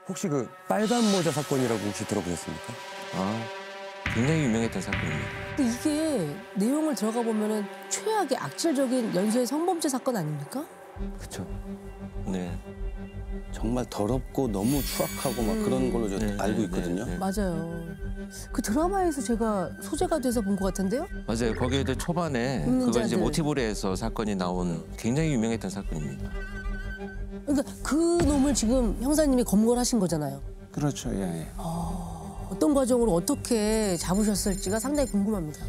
혹시 그 빨간 모자 사건이라고 혹시 들어보셨습니까? 굉장히 유명했던 사건입니다. 근데 이게 내용을 들어가 보면은 최악의 악질적인 연쇄 성범죄 사건 아닙니까? 그렇죠. 네. 정말 더럽고 너무 추악하고 막 그런 걸로 저 알고 있거든요. 맞아요. 그 드라마에서 제가 소재가 돼서 본 것 같은데요? 맞아요. 거기에도 초반에 그걸 이제 모티브로 해서 사건이 나온 굉장히 유명했던 사건입니다. 그러니까 그 놈을 지금 형사님이 검거를 하신 거잖아요. 그렇죠, 예. 어떤 과정으로 어떻게 잡으셨을지가 상당히 궁금합니다.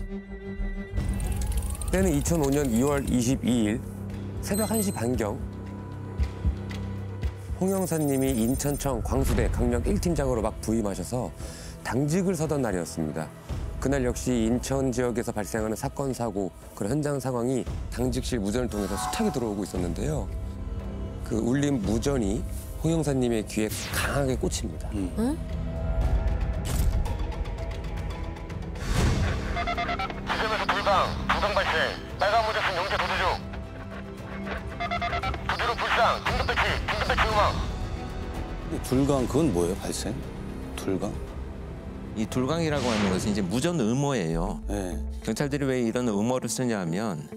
때는 2005년 2월 22일 새벽 1시 반경 홍 형사님이 인천청 광수대 강력 1팀장으로 막 부임하셔서 당직을 서던 날이었습니다. 그날 역시 인천 지역에서 발생하는 사건, 사고, 그런 현장 상황이 당직실 무전을 통해서 수탁이 들어오고 있었는데요. 그 울린 무전이 홍 형사님의 귀에 강하게 꽂힙니다. 응? 지점에서 불강, 부상 발생, 빨간 모자 쓴 용재 도주 중. 부두로 불상, 긴급 배치 음악. 둘강 그건 뭐예요, 발생? 둘강? 이 둘강이라고 하는 것은 이제 무전 음모예요. 네. 경찰들이 왜 이런 음모를 쓰냐 하면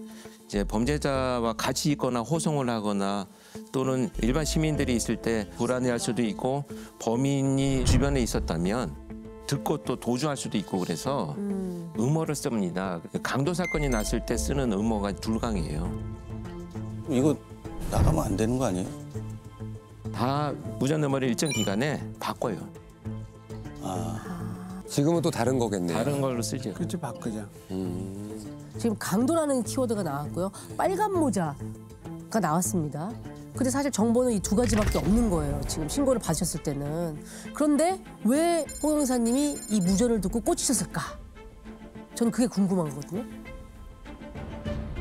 이제 범죄자와 같이 있거나 호송을 하거나 또는 일반 시민들이 있을 때 불안해할 수도 있고 범인이 주변에 있었다면 듣고 또 도주할 수도 있고 그래서 음모를 씁니다. 강도 사건이 났을 때 쓰는 음모가 둘강이에요. 이거 나가면 안 되는 거 아니에요? 다 무전 음모를 일정 기간에 바꿔요. 지금은 또 다른 거겠네요. 다른 걸로 쓰죠. 그렇죠, 바꾸자. 지금 강도라는 키워드가 나왔고요. 빨간 모자가 나왔습니다. 근데 사실 정보는 이 두 가지밖에 없는 거예요. 지금 신고를 받으셨을 때는. 그런데 왜 홍 형사님이 이 무전을 듣고 꽂히셨을까? 저는 그게 궁금한 거거든요.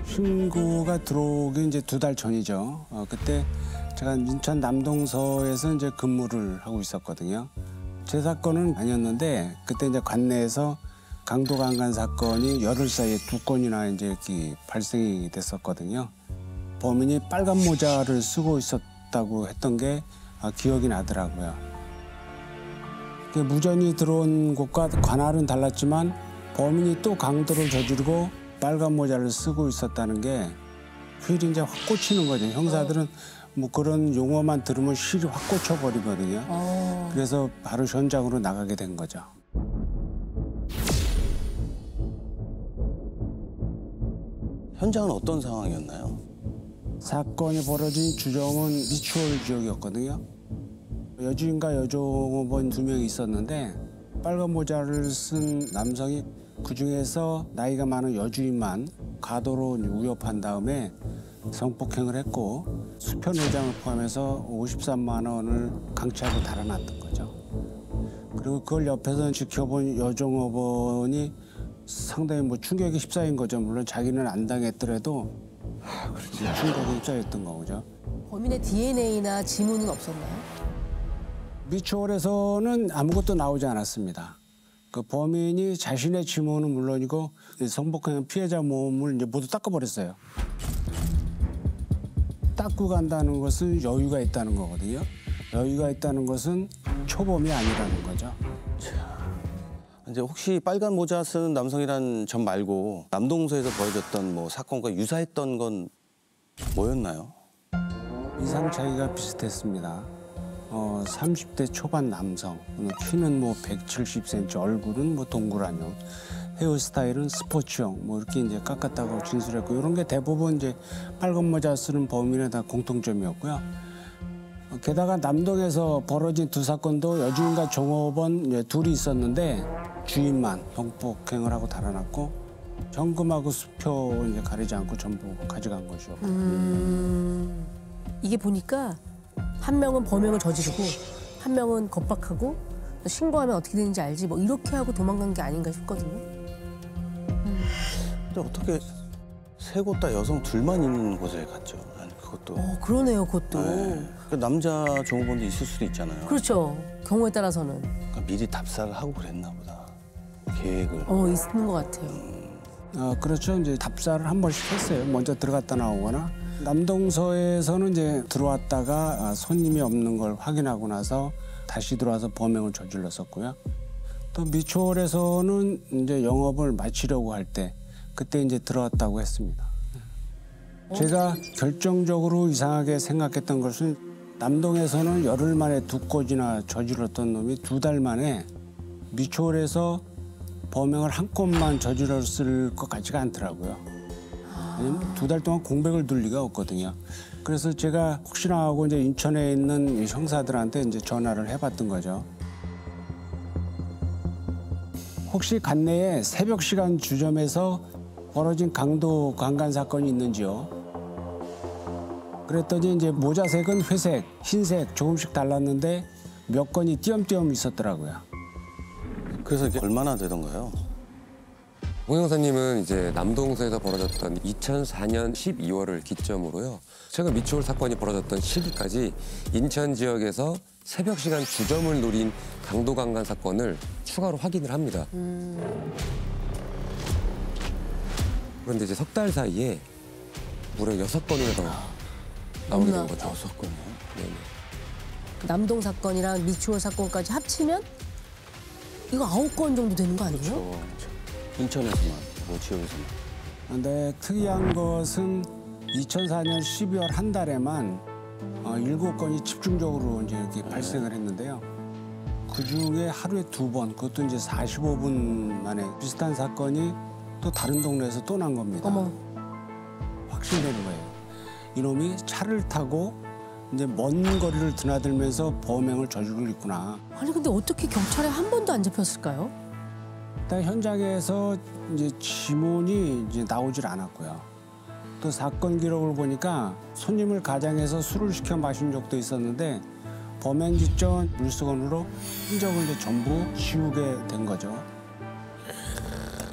신고가 들어오기 이제 2달 전이죠. 그때 제가 인천 남동서에서 이제 근무를 하고 있었거든요. 제 사건은 아니었는데 그때 이제 관내에서 강도 강간 사건이 열흘 사이에 2건이나 이제 이렇게 발생이 됐었거든요. 범인이 빨간 모자를 쓰고 있었다고 했던 게 기억이 나더라고요. 무전이 들어온 곳과 관할은 달랐지만 범인이 또 강도를 저지르고 빨간 모자를 쓰고 있었다는 게 휠이 이제 확 꽂히는 거죠. 형사들은 뭐 그런 용어만 들으면 휠이 확 꽂혀버리거든요. 그래서 바로 현장으로 나가게 된 거죠. 현장은 어떤 상황이었나요? 사건이 벌어진 주정은 미추홀 지역이었거든요. 여주인과 여종업원 2명이 있었는데 빨간 모자를 쓴 남성이 그중에서 나이가 많은 여주인만 가도로 위협한 다음에 성폭행을 했고 수표내장을 포함해서 53만 원을 강차로 달아났던 거죠. 그리고 그걸 옆에서 지켜본 여종업원이 상당히 뭐 충격에 휩싸인 거죠. 물론 자기는 안 당했더라도 충격에 휩싸였던 거죠. 범인의 DNA나 지문은 없었나요? 미추홀에서는 아무것도 나오지 않았습니다. 그 범인이 자신의 지문은 물론이고 성폭행 피해자 몸을 이제 모두 닦아버렸어요. 닦고 간다는 것은 여유가 있다는 거거든요. 여유가 있다는 것은 초범이 아니라는 거죠. 이제 혹시 빨간 모자 쓰는 남성이란 점 말고 남동서에서 벌어졌던 뭐 사건과 유사했던 건 뭐였나요? 이상 차이가 비슷했습니다. 30대 초반 남성, 키는 뭐 170cm, 얼굴은 뭐 동그라미, 헤어스타일은 스포츠형, 뭐 이렇게 이제 깎았다고 진술했고 이런 게 대부분 이제 빨간 모자 쓰는 범인의 다 공통점이었고요. 게다가 남동에서 벌어진 2 사건도 여주인과 종업원 둘이 있었는데 주인만 성폭행을 하고 달아났고 현금하고 수표 이제 가리지 않고 전부 가져간 것이었고. 이게 보니까 한 명은 범행을 저지르고 한 명은 겁박하고 신고하면 어떻게 되는지 알지 뭐 이렇게 하고 도망간 게 아닌가 싶거든요. 근데 어떻게 세 곳 다 여성 둘만 있는 곳에 갔죠? 아니, 그것도. 그러네요, 그것도. 네. 그 남자 종업원도 있을 수도 있잖아요. 그렇죠. 경우에 따라서는. 그러니까 미리 답사를 하고 그랬나 보다. 계획을. 있는 것 같아요. 그렇죠. 이제 답사를 한 번씩 했어요. 먼저 들어갔다 나오거나. 남동서에서는 이제 들어왔다가 손님이 없는 걸 확인하고 나서 다시 들어와서 범행을 저질렀었고요. 또 미추홀에서는 이제 영업을 마치려고 할 때 그때 이제 들어왔다고 했습니다. 제가 결정적으로 이상하게 생각했던 것은 남동에서는 열흘 만에 2건이나 저질렀던 놈이 2달 만에 미추홀에서 범행을 한 건만 저질렀을 것 같지가 않더라고요. 왜냐면 2달 동안 공백을 둘 리가 없거든요. 그래서 제가 혹시나 하고 이제 인천에 있는 형사들한테 이제 전화를 해봤던 거죠. 혹시 관내에 새벽 시간 주점에서 벌어진 강도 강간 사건이 있는지요? 그랬더니 이제 모자색은 회색, 흰색 조금씩 달랐는데 몇 건이 띄엄띄엄 있었더라고요. 그래서 이게 얼마나 되던가요? 홍 형사님은 이제 남동서에서 벌어졌던 2004년 12월을 기점으로요. 최근 미추홀 사건이 벌어졌던 시기까지 인천 지역에서 새벽 시간 주점을 노린 강도 강간 사건을 추가로 확인을 합니다. 그런데 이제 석 달 사이에 무려 6건이나 더 나오게 된 거죠. 6건이요? 네네. 남동 사건이랑 미추홀 사건까지 합치면 이거 9건 정도 되는 거 아니에요? 인천에서만, 뭐 지역에서만. 근데 특이한 것은 2004년 12월 한 달에만 7건이 집중적으로 이제 이렇게 발생을 했는데요. 그 중에 하루에 2번, 그것도 이제 45분 만에 비슷한 사건이 또 다른 동네에서 또 난 겁니다. 어머. 확신되는 거예요. 이놈이 차를 타고 이제 먼 거리를 드나들면서 범행을 저지르고 있구나. 아니 근데 어떻게 경찰에 한 번도 안 잡혔을까요? 일단 현장에서 이제 지문이 이제 나오질 않았고요. 또 사건 기록을 보니까 손님을 가장해서 술을 시켜 마신 적도 있었는데 범행 직전 물수건으로 흔적을 이제 전부 지우게 된 거죠.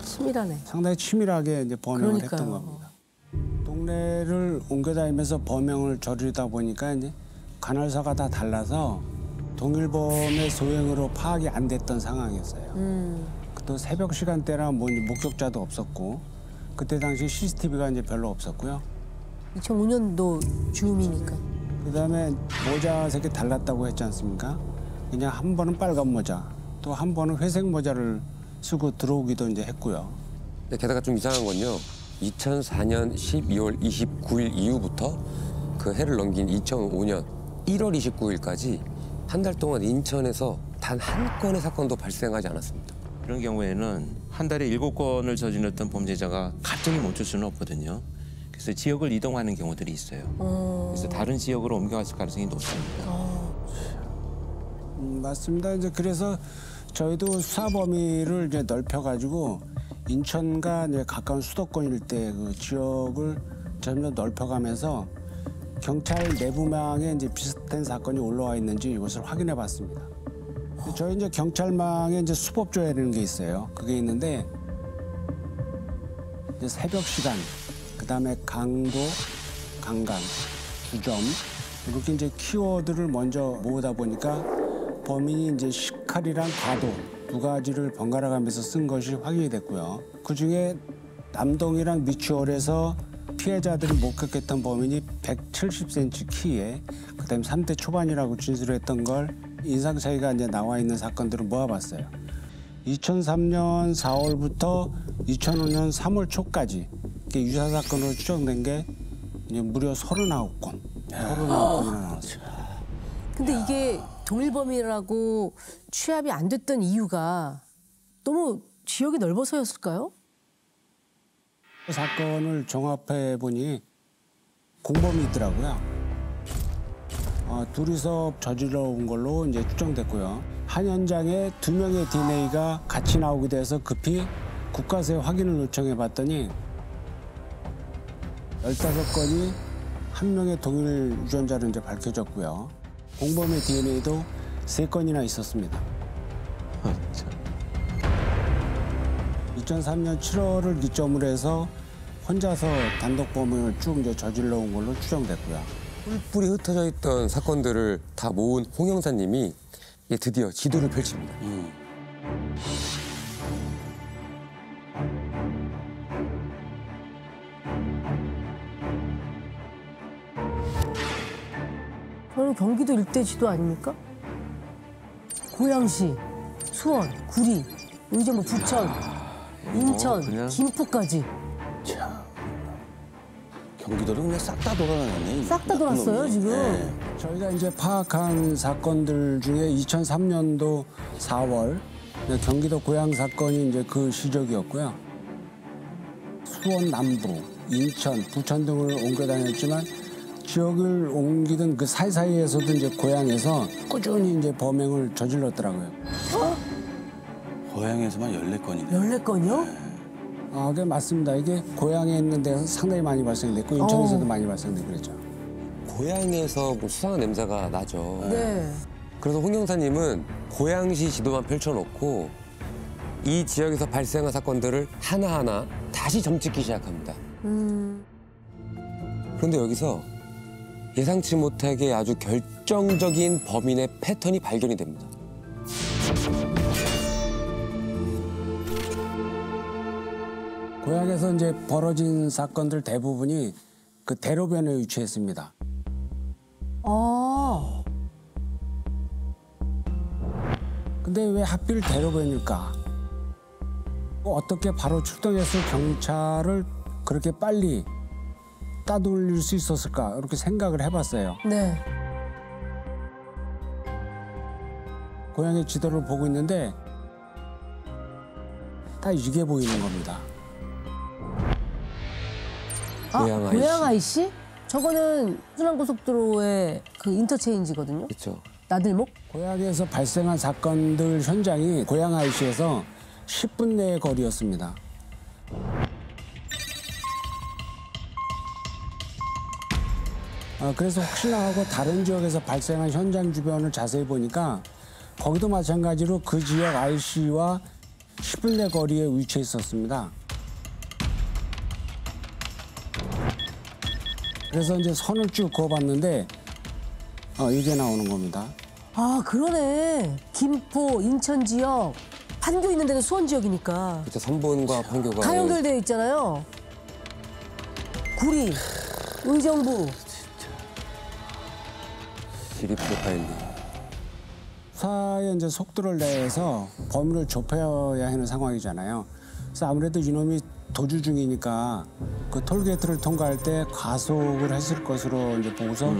치밀하네. 상당히 치밀하게 이제 범행을 그러니까요. 했던 겁니다. 동네를 옮겨다니면서 범행을 저지르다 보니까 이제 관할서가 다 달라서 동일범의 소행으로 파악이 안 됐던 상황이었어요. 또 새벽 시간대라 뭐 목격자도 없었고 그때 당시 CCTV가 이제 별로 없었고요. 2005년도 즈음이니까. 그다음에 모자색이 달랐다고 했지 않습니까? 그냥 한 번은 빨간 모자, 또 한 번은 회색 모자를 쓰고 들어오기도 이제 했고요. 근데 게다가 좀 이상한 건요. 2004년 12월 29일 이후부터 그 해를 넘긴 2005년 1월 29일까지 한 달 동안 인천에서 단 한 건의 사건도 발생하지 않았습니다. 이런 경우에는 한 달에 7건을 저질렀던 범죄자가 갑자기 멈출 수는 없거든요. 그래서 지역을 이동하는 경우들이 있어요. 그래서 다른 지역으로 옮겨갔을 가능성이 높습니다. 맞습니다. 이제 그래서 저희도 수사 범위를 이제 넓혀가지고 인천과 이제 가까운 수도권 일대 그 지역을 점점 넓혀가면서 경찰 내부망에 이제 비슷한 사건이 올라와 있는지 이것을 확인해봤습니다. 저희 이제 경찰망에 이제 수법조회라는 게 있어요. 그게 있는데 이제 새벽 시간, 그다음에 강도, 강간, 주점 이렇게 이제 키워드를 먼저 모으다 보니까 범인이 이제 식칼이랑 과도 2가지를 번갈아 가면서 쓴 것이 확인이 됐고요. 그 중에 남동이랑 미추홀에서 피해자들이 목격했던 범인이 170cm 키에 그다음에 30대 초반이라고 진술했던 걸 인상 차이가 이제 나와 있는 사건들을 모아봤어요. 2003년 4월부터 2005년 3월 초까지 유사 사건으로 추정된 게 이제 무려 39건. 39건이나 나왔어요. 근데 이게 동일범이라고 취합이 안 됐던 이유가 너무 지역이 넓어서였을까요? 그 사건을 종합해 보니 공범이 있더라고요. 둘이서 저질러 온 걸로 이제 추정됐고요. 한 현장에 2명의 DNA가 같이 나오게 돼서 급히 국가세 확인을 요청해 봤더니 15건이 한 명의 동일 유전자로 이제 밝혀졌고요. 공범의 DNA도 3건이나 있었습니다. 2003년 7월을 기점으로 해서 혼자서 단독 범행을 쭉 이제 저질러 온 걸로 추정됐고요. 뿔뿔이 흩어져 있던 사건들을 다 모은 홍 형사님이 이제 드디어 지도를 펼칩니다. 저는 경기도 일대 지도 아닙니까? 고양시, 수원, 구리, 의정부, 부천, 인천, 그냥- 김포까지 참. 경기도를 그냥 싹 다 돌아다녔네. 싹 다 돌았어요 지금. 저희가 이제 파악한 사건들 중에 2003년도 4월 경기도 고양 사건이 이제 그 시적이었고요. 수원 남부, 인천, 부천 등을 옮겨 다녔지만 지역을 옮기던 그 사이사이에서도 이제 고양에서 꾸준히 이제 범행을 저질렀더라고요. 고향에서만 14건이네. 14건이요? 아, 그게 맞습니다. 이게 고양에 있는 데서 상당히 많이 발생됐고 인천에서도 많이 발생되고 그랬죠. 고향에서 뭐 수상한 냄새가 나죠. 네. 그래서 홍 형사님은 고양시 지도만 펼쳐놓고 이 지역에서 발생한 사건들을 하나하나 다시 점찍기 시작합니다. 그런데 여기서 예상치 못하게 아주 결정적인 범인의 패턴이 발견이 됩니다. 고향에서 이제 벌어진 사건들 대부분이 그 대로변에 위치했습니다. 아, 근데 왜 하필 대로변일까? 어떻게 바로 출동해서 경찰을 그렇게 빨리 따돌릴 수 있었을까? 이렇게 생각을 해봤어요. 네. 고향의 지도를 보고 있는데 딱 이게 보이는 겁니다. 고양 IC. 고양 IC? 저거는 순환고속도로의 그 인터체인지거든요. 그렇죠. 나들목? 고향에서 발생한 사건들 현장이 고양 IC에서 10분 내의 거리였습니다. 그래서 혹시나 하고 다른 지역에서 발생한 현장 주변을 자세히 보니까 거기도 마찬가지로 그 지역 IC와 10분 내 거리에 위치해 있었습니다. 그래서 이제 선을 쭉 그어봤는데 이게 나오는 겁니다. 아, 그러네. 김포, 인천 지역, 판교 있는 데는 수원 지역이니까. 그렇죠. 선본과 판교가 다 연결되어 있잖아요. 구리, 의정부. 지리 프로파일링. 수사의 이제 속도를 내서 범인을 좁혀야 하는 상황이잖아요. 그래서 아무래도 이놈이 도주 중이니까 그 톨게이트를 통과할 때 과속을 했을 것으로 이제 보고서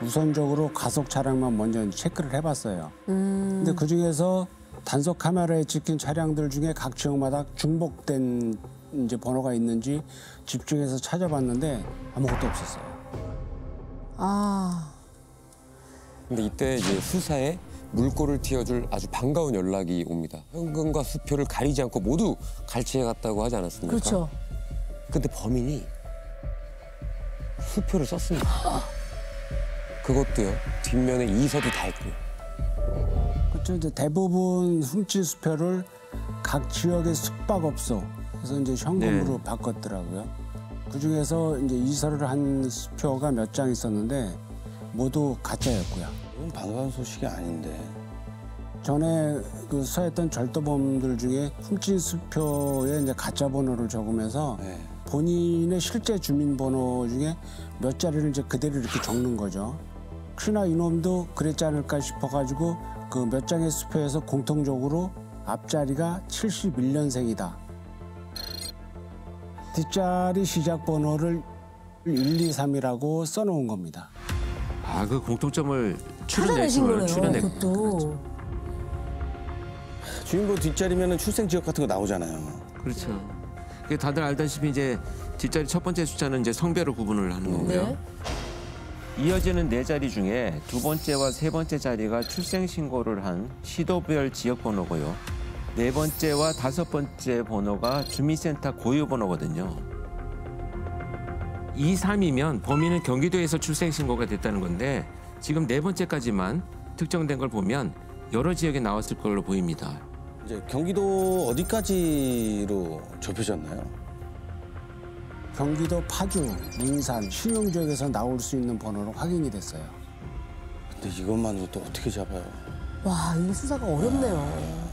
우선적으로 과속 차량만 먼저 체크를 해봤어요. 근데 그 중에서 단속 카메라에 찍힌 차량들 중에 각 지역마다 중복된 이제 번호가 있는지 집중해서 찾아봤는데 아무것도 없었어요. 아, 근데 이때 이제 수사에 물꼬를 틔워줄 아주 반가운 연락이 옵니다. 현금과 수표를 가리지 않고 모두 갈취해 갔다고 하지 않았습니까? 그렇죠. 근데 범인이 수표를 썼습니다. 그것도요. 뒷면에 이서도 다 있고요. 그렇죠. 이제 대부분 훔친 수표를 각 지역의 숙박업소 그래서 이제 현금으로 바꿨더라고요. 그 중에서 이제 이설을 한 수표가 몇 장 있었는데 모두 가짜였고요. 이건 반가운 소식이 아닌데. 전에 그 수사했던 절도범들 중에 훔친 수표에 이제 가짜 번호를 적으면서 네. 본인의 실제 주민번호 중에 몇 자리를 이제 그대로 이렇게 적는 거죠. 혹시나 이놈도 그랬지 않을까 싶어가지고 그 몇 장의 수표에서 공통적으로 앞자리가 71년생이다. 뒷자리 시작 번호를 123이라고 써놓은 겁니다. 아, 그 공통점을 찾아내신 거네요. 추려냈고. 그것도. 주민번호 뒷자리면 출생 지역 같은 거 나오잖아요. 그렇죠. 그게 다들 알다시피 이제 뒷자리 첫 번째 숫자는 이제 성별을 구분을 하는 거고요. 네. 이어지는 네 자리 중에 두 번째와 세 번째 자리가 출생 신고를 한 시도별 지역 번호고요. 네 번째와 다섯 번째 번호가 주민센터 고유 번호거든요. 2, 3이면 범인은 경기도에서 출생 신고가 됐다는 건데 지금 네 번째까지만 특정된 걸 보면 여러 지역에 나왔을 걸로 보입니다. 이제 경기도 어디까지로 좁혀졌나요? 경기도 파주, 문산, 신용 지역에서 나올 수 있는 번호로 확인이 됐어요. 근데 이것만으로 또 어떻게 잡아요? 와, 이 수사가 어렵네요.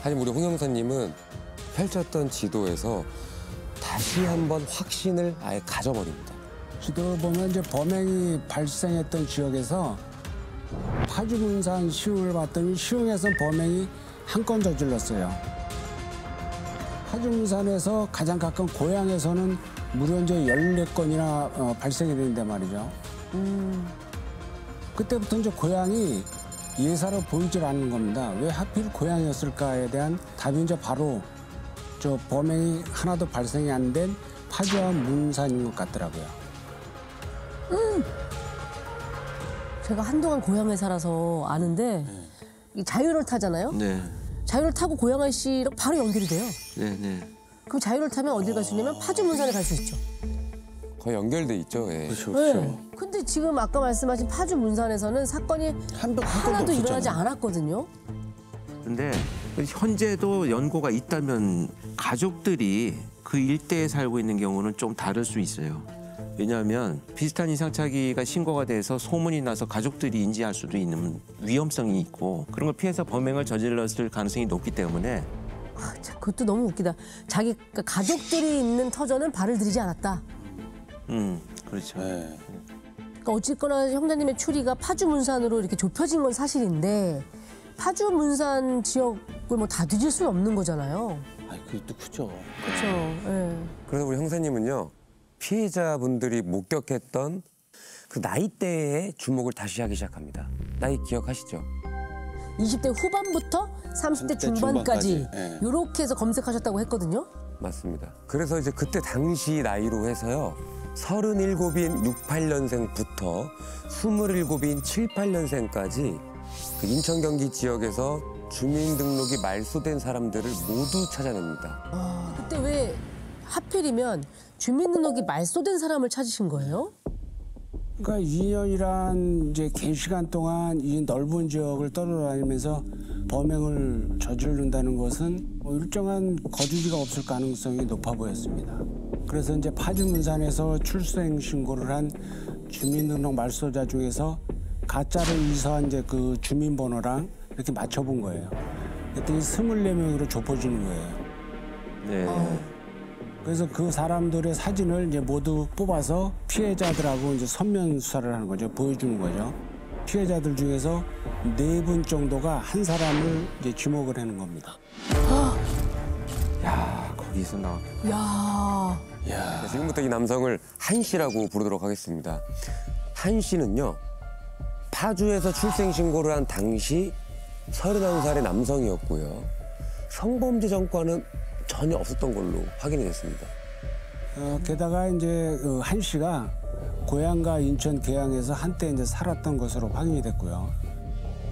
하지만 우리 홍 형사님은 펼쳤던 지도에서 다시 한번 확신을 아예 가져버립니다. 지도를 보면 이제 범행이 발생했던 지역에서 파주 문산 시흥을 봤더니 시흥에서 범행이 한 건 저질렀어요. 파주 문산에서 가장 가까운 고향에서는 무려 이제 14건이나 발생이 되는데 말이죠. 그때부터 이제 고향이 예사로 보이질 않는 겁니다. 왜 하필 고향이었을까에 대한 답이 이제 바로 저 범행이 하나도 발생이 안 된 파주와 문산인 것 같더라고요. 제가 한동안 고향에 살아서 아는데 이 자유를 타잖아요. 네. 자유를 타고 고양이 씨랑 바로 연결이 돼요. 네, 네. 그럼 자유를 타면 어딜 갈 수 있냐면 파주 문산에 갈 수 있죠. 거의 연결돼 있죠. 예. 그렇죠, 네. 그렇죠. 근데 지금 아까 말씀하신 파주 문산에서는 사건이 한 건도 하나도 일어나지 없었잖아요. 않았거든요. 근데 현재도 연고가 있다면 가족들이 그 일대에 살고 있는 경우는 좀 다를 수 있어요. 왜냐하면 비슷한 인상착의가 신고가 돼서 소문이 나서 가족들이 인지할 수도 있는 위험성이 있고 그런 걸 피해서 범행을 저질렀을 가능성이 높기 때문에 아, 참, 그것도 너무 웃기다. 자기 그러니까 가족들이 있는 터전은 발을 들이지 않았다. 그렇죠. 네. 그러니까 어쨌거나 형사님의 추리가 파주 문산으로 이렇게 좁혀진 건 사실인데 파주 문산 지역을 뭐 다 뒤질 수는 없는 거잖아요. 아, 그것도 크죠. 그렇죠. 예. 그래서 우리 형사님은요, 피해자분들이 목격했던 그 나이대에 주목을 다시 하기 시작합니다. 나이 기억하시죠? 20대 후반부터 30대 30대 중반까지 중반까지, 예. 이렇게 해서 검색하셨다고 했거든요. 맞습니다. 그래서 이제 그때 당시 나이로 해서요, 37인 68년생부터 27인 78년생까지 그 인천 경기 지역에서 주민등록이 말소된 사람들을 모두 찾아냅니다. 그때 왜 하필이면 주민등록이 말소된 사람을 찾으신 거예요? 그러니까 2년이란 이제 긴 시간 동안 이 넓은 지역을 떠돌아다니면서 범행을 저지른다는 것은 뭐 일정한 거주지가 없을 가능성이 높아 보였습니다. 그래서 이제 파주 문산에서 출생 신고를 한 주민등록 말소자 중에서 가짜로 이사한 이제 그 주민번호랑 이렇게 맞춰본 거예요. 그랬더니 24명으로 좁혀지는 거예요. 네. 그래서 그 사람들의 사진을 이제 모두 뽑아서 피해자들하고 이제 선면 수사를 하는 거죠. 보여주는 거죠. 피해자들 중에서 4분 정도가 한 사람을 이제 지목을 하는 겁니다. 야, 거기서 나. 야, 네, 지금부터 이 남성을 한 씨라고 부르도록 하겠습니다. 한 씨는요, 파주에서 출생 신고를 한 당시 31살의 남성이었고요. 성범죄 전과는 전혀 없었던 걸로 확인이 됐습니다. 게다가 이제 그 한 씨가 고향과 인천 계양에서 한때 이제 살았던 것으로 확인이 됐고요.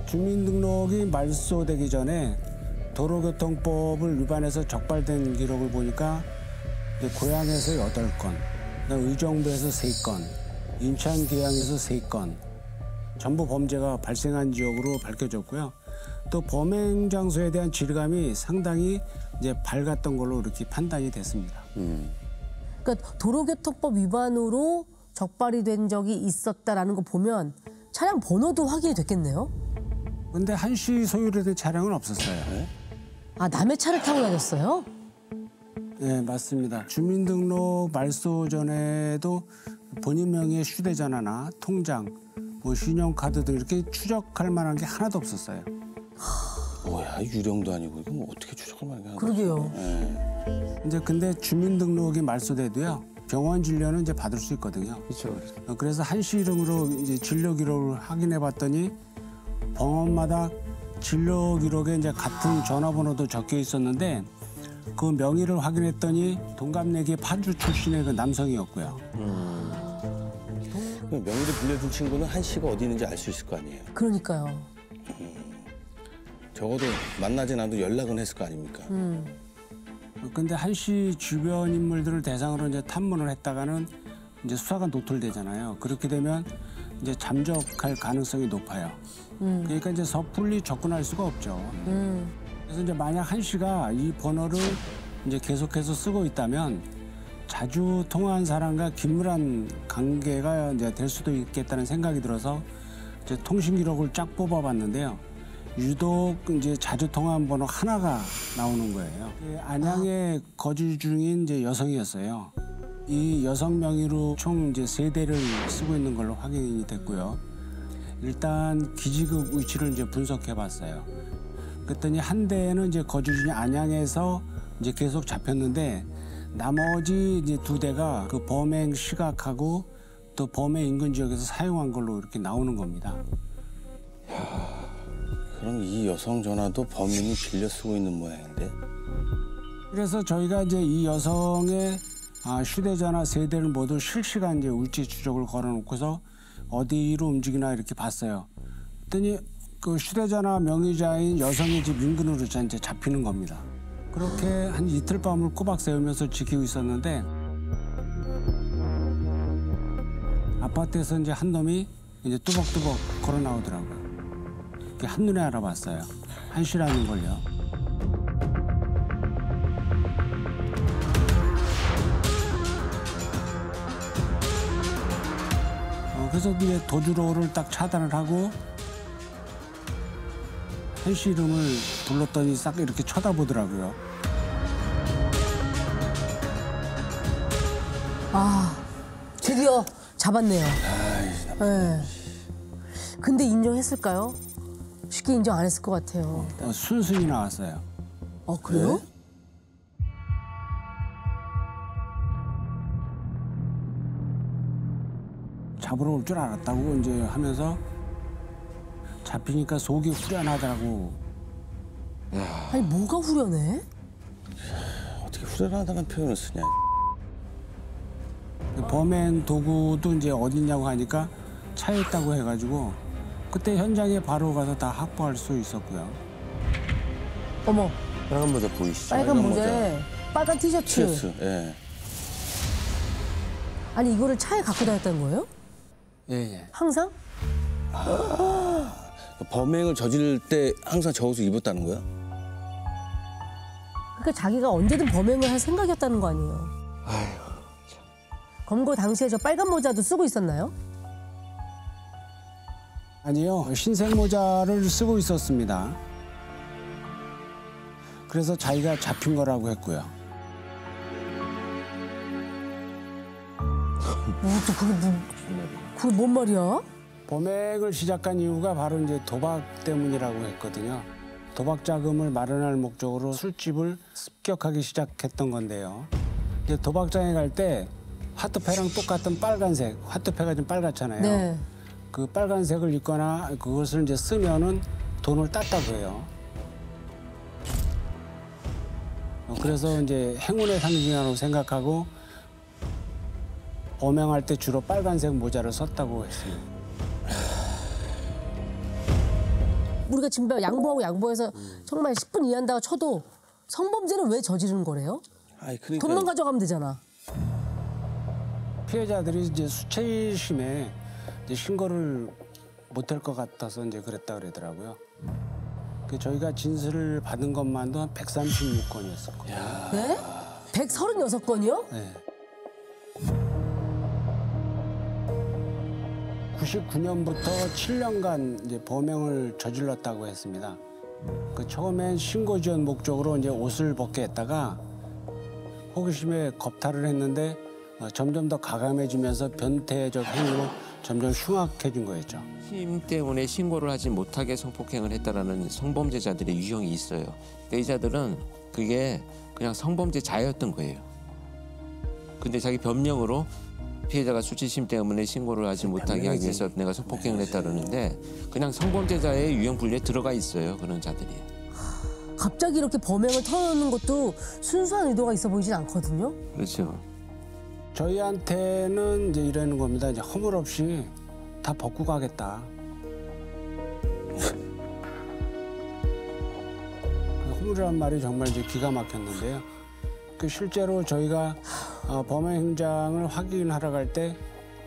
주민등록이 말소되기 전에 도로교통법을 위반해서 적발된 기록을 보니까 이제 고향에서 8건, 의정부에서 3건, 인천 계양에서 3건, 전부 범죄가 발생한 지역으로 밝혀졌고요. 또 범행 장소에 대한 질감이 상당히 이제 밝았던 걸로 이렇게 판단이 됐습니다. 그러니까 도로교통법 위반으로 적발이 된 적이 있었다라는 거 보면 차량 번호도 확인이 됐겠네요. 근데 한 씨 소유로 된 차량은 없었어요. 아, 남의 차를 타고 다녔어요? 네, 맞습니다. 주민등록 말소 전에도 본인 명의의 휴대전화나 통장, 뭐 신용카드 등 이렇게 추적할 만한 게 하나도 없었어요. 뭐야, 유령도 아니고 이거 뭐 어떻게 추적할 만한 게 하나. 그러게요. 이제 근데 주민등록이 말소돼도요, 병원 진료는 이제 받을 수 있거든요. 그렇죠. 그래서 한 씨 이름으로 이제 진료 기록을 확인해 봤더니 병원마다 진료 기록에 이제 같은 전화번호도 적혀 있었는데 그 명의를 확인했더니 동갑내기 파주 출신의 그 남성이었고요. 그 명의를 빌려준 친구는 한 씨가 어디 있는지 알 수 있을 거 아니에요. 그러니까요. 적어도 만나진 않아도 연락은 했을 거 아닙니까? 근데 한 씨 주변 인물들을 대상으로 이제 탐문을 했다가는 이제 수사가 노출되잖아요. 그렇게 되면 이제 잠적할 가능성이 높아요. 그러니까 이제 섣불리 접근할 수가 없죠. 그래서 이제 만약 한 씨가 이 번호를 이제 계속해서 쓰고 있다면 자주 통화한 사람과 긴밀한 관계가 이제 될 수도 있겠다는 생각이 들어서 이제 통신 기록을 쫙 뽑아봤는데요. 유독 이제 자주 통화한 번호 하나가 나오는 거예요. 안양에 거주 중인 이제 여성이었어요. 이 여성 명의로 총 이제 3대를 쓰고 있는 걸로 확인이 됐고요. 일단 기지국 위치를 이제 분석해봤어요. 그랬더니 한 대는 이제 거주지인 안양에서 이제 계속 잡혔는데 나머지 이제 2대가 그 범행 시각하고 또 범행 인근 지역에서 사용한 걸로 이렇게 나오는 겁니다. 그럼 이 여성 전화도 범인이 빌려 쓰고 있는 모양인데? 그래서 저희가 이제 이 여성의 휴대전화 3대를 모두 실시간 이제 위치 추적을 걸어놓고서 어디로 움직이나 이렇게 봤어요. 그랬더니 그 휴대전화 명의자인 여성의 집 인근으로 이제 잡히는 겁니다. 그렇게 한 이틀 밤을 꼬박 새우면서 지키고 있었는데 아파트에서 이제 한 놈이 이제 뚜벅뚜벅 걸어 나오더라고요. 한눈에 알아봤어요. 한씨라는 걸요. 그래서 이제 도주로를 딱 차단을 하고 한씨 이름을 불렀더니 싹 이렇게 쳐다보더라고요. 아, 드디어 잡았네요. 네. 근데 인정했을까요? 쉽게 인정 안 했을 것 같아요. 순순히 나왔어요. 그래요? 잡으러 올 줄 알았다고 이제 하면서 잡히니까 속이 후련하더라고. 아니 뭐가 후련해? 어떻게 후련하다는 표현을 쓰냐. 범행 도구도 이제 어딨냐고 하니까 차에 있다고 해가지고 그때 현장에 바로 가서 다 확보할 수 있었고요. 어머, 빨간 모자 보이시죠? 빨간 모자에 빨간 티셔츠. 티셔츠, 예. 아니 이거를 차에 갖고 다녔다는 거예요? 예. 항상? 범행을 저지를 때 항상 저 옷을 입었다는 거야? 그러니까 자기가 언제든 범행을 할 생각이었다는 거 아니에요. 검거 당시에 저 빨간 모자도 쓰고 있었나요? 아니요, 흰색 모자를 쓰고 있었습니다. 그래서 자기가 잡힌 거라고 했고요. 그게 뭔 말이야? 범행을 시작한 이유가 바로 이제 도박 때문이라고 했거든요. 도박 자금을 마련할 목적으로 술집을 습격하기 시작했던 건데요. 이제 도박장에 갈 때 화투패랑 똑같은 빨간색, 화투패가 좀 빨갛잖아요. 네. 그 빨간색을 입거나 그것을 이제 쓰면은 돈을 땄다고 해요. 그래서 이제 행운의 상징이라고 생각하고 범행할 때 주로 빨간색 모자를 썼다고 했습니다. 우리가 지금 양보하고 양보해서 정말 10분 이해한다고 쳐도 성범죄는 왜 저지르는 거래요? 아이, 그러니까. 돈만 가져가면 되잖아. 피해자들이 이제 수치심에 이제 신고를 못할 것 같아서 이제 그랬다 그러더라고요. 저희가 진술을 받은 것만도 한 136건이었었거든요. 네? 136건이요? 네. 99년부터 7년간 이제 범행을 저질렀다고 했습니다. 처음엔 신고 지원 목적으로 이제 옷을 벗게 했다가 호기심에 겁탈을 했는데 점점 더 가감해지면서 변태적 행위로 점점 흉악해진 거였죠. 힘 때문에 신고를 하지 못하게 성폭행을 했다라는 성범죄자들의 유형이 있어요. 그러니까 이 자들은 그게 그냥 성범죄자였던 거예요. 근데 자기 변명으로 피해자가 수치심 때문에 신고를 하지 못하게 하기 위해서 내가 성폭행을 했다 그러는데 그냥 성범죄자의 유형 분류에 들어가 있어요. 그런 자들이. 갑자기 이렇게 범행을 털어놓는 것도 순수한 의도가 있어 보이진 않거든요. 그렇죠. 저희한테는 이제 이러는 겁니다. 이제 허물없이 다 벗고 가겠다. 허물이란 말이 정말 이제 기가 막혔는데요. 실제로 저희가 범행 현장을 확인하러 갈 때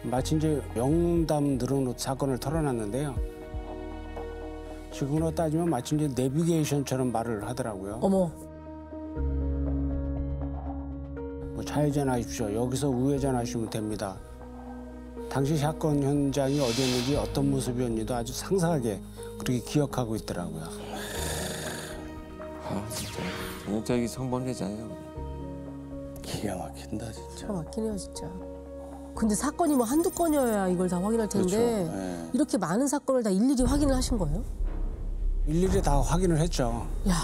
마치 이제 명담 늘어놓은 사건을 털어놨는데요. 지금으로 따지면 마치 이제 내비게이션처럼 말을 하더라고요. 어머. 뭐 좌회전하십시오. 여기서 우회전하시면 됩니다. 당시 사건 현장이 어디였는지 어떤 모습이었는지도 아주 상세하게 그렇게 기억하고 있더라고요. 진짜 전형적인 성범죄자예요. 기가 막힌다 진짜. 기가 막히네요 진짜. 근데 사건이 뭐 한두 건이어야 이걸 다 확인할 텐데 그렇죠. 네. 이렇게 많은 사건을 다 일일이 확인을 하신 거예요? 일일이 다 확인을 했죠. 야.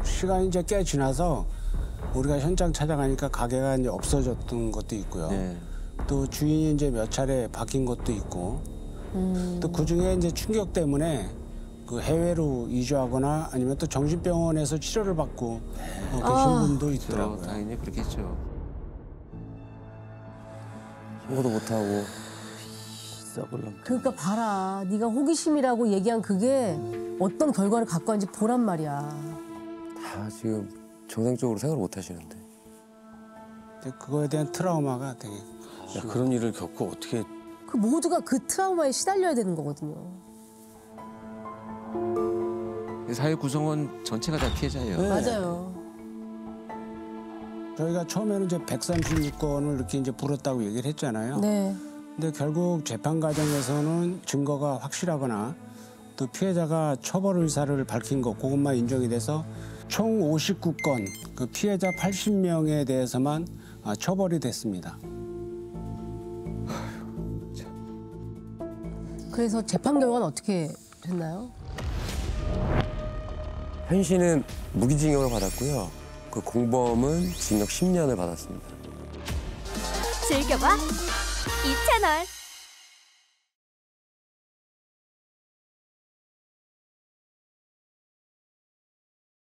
시간이 이제 꽤 지나서 우리가 현장 찾아가니까 가게가 이제 없어졌던 것도 있고요. 네. 또 주인이 이제 몇 차례 바뀐 것도 있고, 또 그 중에 이제 충격 때문에 그 해외로 이주하거나 아니면 또 정신병원에서 치료를 받고 계신 분도 있더라고요. 당연히 그렇겠죠. 신고도 못하고. 썩을 놈. 그러니까 봐라. 네가 호기심이라고 얘기한 그게 어떤 결과를 갖고 왔는지 보란 말이야. 다 지금 정상적으로 생각을 못 하시는데. 근데 그거에 대한 트라우마가 되게 야, 그런 일을 겪고 어떻게 그 모두가 그 트라우마에 시달려야 되는 거거든요. 사회 구성원 전체가 다 피해자예요. 네. 맞아요. 저희가 처음에는 이제 136건을 이렇게 이제 불었다고 얘기를 했잖아요. 네. 근데 결국 재판 과정에서는 증거가 확실하거나 또 피해자가 처벌 의사를 밝힌 것 그것만 인정이 돼서 총 59건 그 피해자 80명에 대해서만 처벌이 됐습니다. 그래서 재판 결과는 어떻게 됐나요? 현 씨는 무기징역을 받았고요. 그 공범은 징역 10년을 받았습니다. 즐겨봐 이 채널.